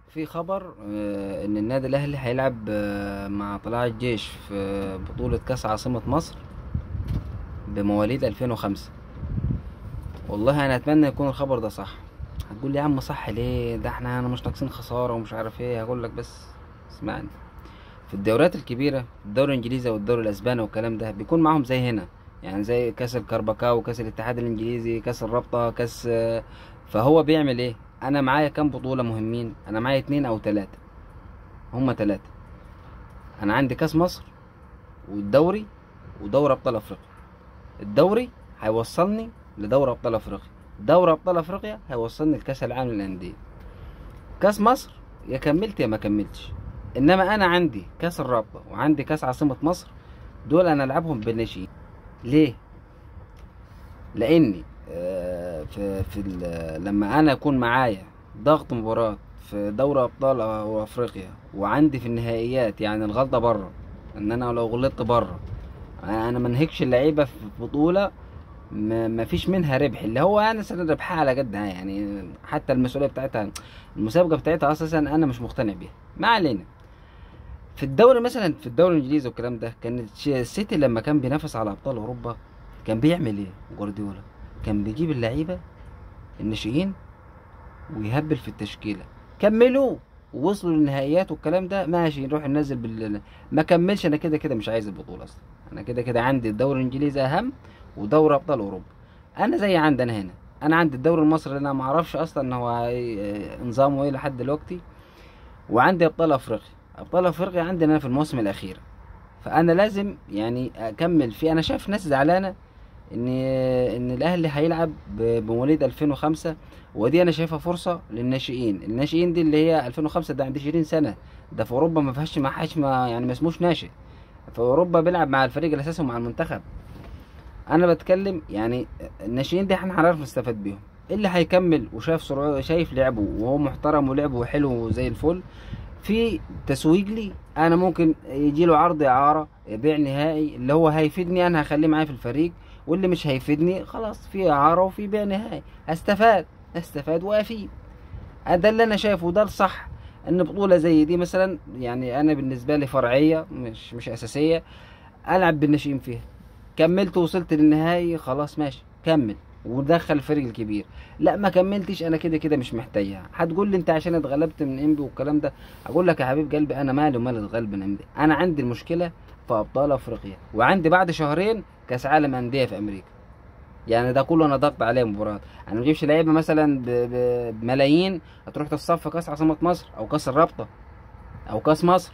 في خبر ان النادي الاهلي هيلعب مع طلائع الجيش في بطولة كاس عاصمة مصر بمواليد 2005. والله انا اتمنى يكون الخبر ده صح. هتقول لي يا عم صح ليه؟ ده انا مش ناقصين خسارة ومش عارف ايه. هقول لك بس اسمعني. في الدوريات الكبيرة، الدوري الانجليزي والدوري الاسباني والكلام ده بيكون معاهم زي هنا، يعني زي كاس الكارباكاو، كاس الاتحاد الانجليزي، كاس الرابطة، كاس فهو بيعمل ايه؟ انا معايا كام بطولة مهمين؟ انا معايا 2 او 3. هما 3. انا عندي كاس مصر والدوري ودوري ابطال افريقيا. الدوري هيوصلني لدوري ابطال افريقيا، دوري ابطال افريقيا هيوصلني لكاس العالم للانديه. كاس مصر يا كملت يا ما كملتش. انما انا عندي كاس الرابطه وعندي كاس عاصمه مصر، دول انا العبهم بالناشئين. ليه؟ لاني لما انا اكون معايا ضغط مباراه في دوري ابطال او افريقيا، وعندي في النهائيات يعني الغلطه بره، ان انا لو غلطت بره انا منهكش اللعيبه في بطوله ما فيش منها ربح، اللي هو انا سنة ربحها على قدها، يعني حتى المسؤوليه بتاعتها، المسابقه بتاعتها اساسا انا مش مقتنع بيها. ما علينا. في الدوري مثلا، في الدوري الانجليزي والكلام ده، كان السيتي لما كان بينافس على ابطال اوروبا كان بيعمل ايه جوارديولا؟ كان بيجيب اللعيبه الناشئين ويهبل في التشكيله. كملوا ووصلوا للنهائيات والكلام ده، ماشي نروح ننزل ما كملش. انا كده كده مش عايز البطوله اصلا. انا كده كده عندي الدوري الانجليزي اهم ودوري ابطال اوروبا. انا زي عندنا هنا، انا عندي الدوري المصري اللي انا ما اعرفش اصلا ان هو نظامه ايه لحد دلوقتي، وعندي ابطال افريقيا. ابطال افريقيا عندنا في الموسم الاخيره، فانا لازم يعني اكمل فيه. انا شايف ناس زعلانه ان الاهلي هيلعب بمواليد 2005، ودي انا شايفها فرصه للناشئين. الناشئين دي اللي هي 2005 ده عند 20 سنه. ده في اوروبا ما فيهاش، ما حاش، ما يعني ما اسموش ناشئ. في اوروبا بيلعب مع الفريق الاساسي ومع المنتخب. انا بتكلم يعني الناشئين دي احنا هنعرف نستفاد بيهم. اللي هيكمل وشايف سرعه، شايف لعبه وهو محترم ولعبه حلو زي الفل، في تسويق لي انا ممكن يجي له عرض اعاره بيع نهائي، اللي هو هيفيدني انا هخليه معايا في الفريق، واللي مش هيفيدني خلاص في اعاره وفي بيع نهائي. استفاد وافيد. ده اللي انا شايفه ده الصح. ان بطوله زي دي مثلا، يعني انا بالنسبه لي فرعيه مش اساسيه، العب بالناشئين فيها. كملت وصلت للنهائي خلاص ماشي كمل ودخل الفريق الكبير. لا ما كملتش، انا كده كده مش محتاجها. هتقول لي انت عشان اتغلبت من انبي والكلام ده، اقول لك يا حبيب قلبي انا مالي ومال اتغلب من انبي. انا عندي المشكله في ابطال افريقيا، وعندي بعد شهرين كاس عالم انديه في امريكا. يعني ده كله انا ضغط عليه مباراه. انا ما بجيبش لعيبه مثلا بملايين هتروح تصفى كاس عاصمه مصر او كاس الرابطه او كاس مصر.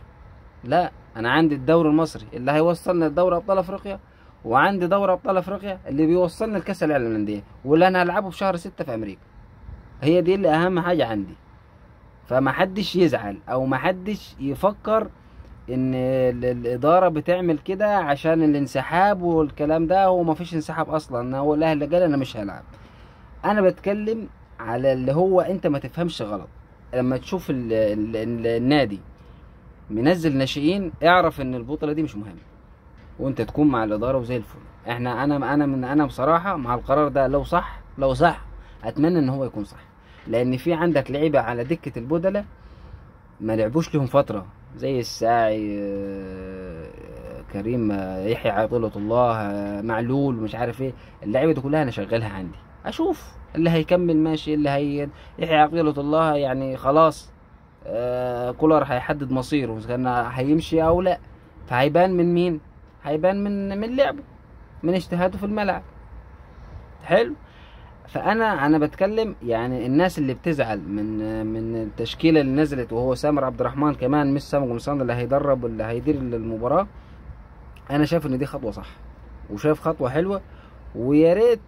لا، انا عندي الدوري المصري اللي هيوصلنا لدوري ابطال افريقيا، وعندي دوري ابطال افريقيا اللي بيوصلنا لكاس العالم للانديه، واللي انا هلعبه في شهر 6 في امريكا. هي دي اللي اهم حاجه عندي. فما حدش يزعل او ما حدش يفكر ان الاداره بتعمل كده عشان الانسحاب والكلام ده. هو ما فيش انسحاب اصلا، هو الاهلي قال انا مش هلعب. انا بتكلم على اللي هو انت ما تفهمش غلط. لما تشوف النادي منزل ناشئين، اعرف ان البطوله دي مش مهمه، وانت تكون مع الاداره وزي الفل. انا بصراحه مع القرار ده. لو صح اتمنى ان هو يكون صح، لان في عندك لعيبه على دكه البدله ما لعبوش لهم فتره، زي الساعي، كريم، يحيى عطية الله، معلول، مش عارف ايه. اللعيبه دي كلها انا شغالها عندي، اشوف اللي هيكمل ماشي، اللي يحيى عطية الله يعني خلاص. كولر هيحدد مصيره اذا كان هيمشي او لا. فهيبان من مين؟ هيبان من لعبه، من اجتهاده في الملعب. حلو. فانا بتكلم يعني الناس اللي بتزعل من التشكيله اللي نزلت، وهو سامر عبد الرحمن كمان مش سامر قمصان اللي هيدرب واللي هيدير المباراه. انا شايف ان دي خطوه صح، وشايف خطوه حلوه. ويا ريت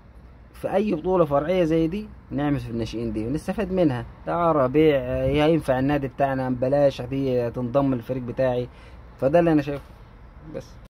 في اي بطوله فرعيه زي دي نعمل في الناشئين دي ونستفاد منها. اعاره بيع، هينفع النادي بتاعنا ببلاش، دي تنضم للفريق بتاعي. فده اللي انا شايفه بس.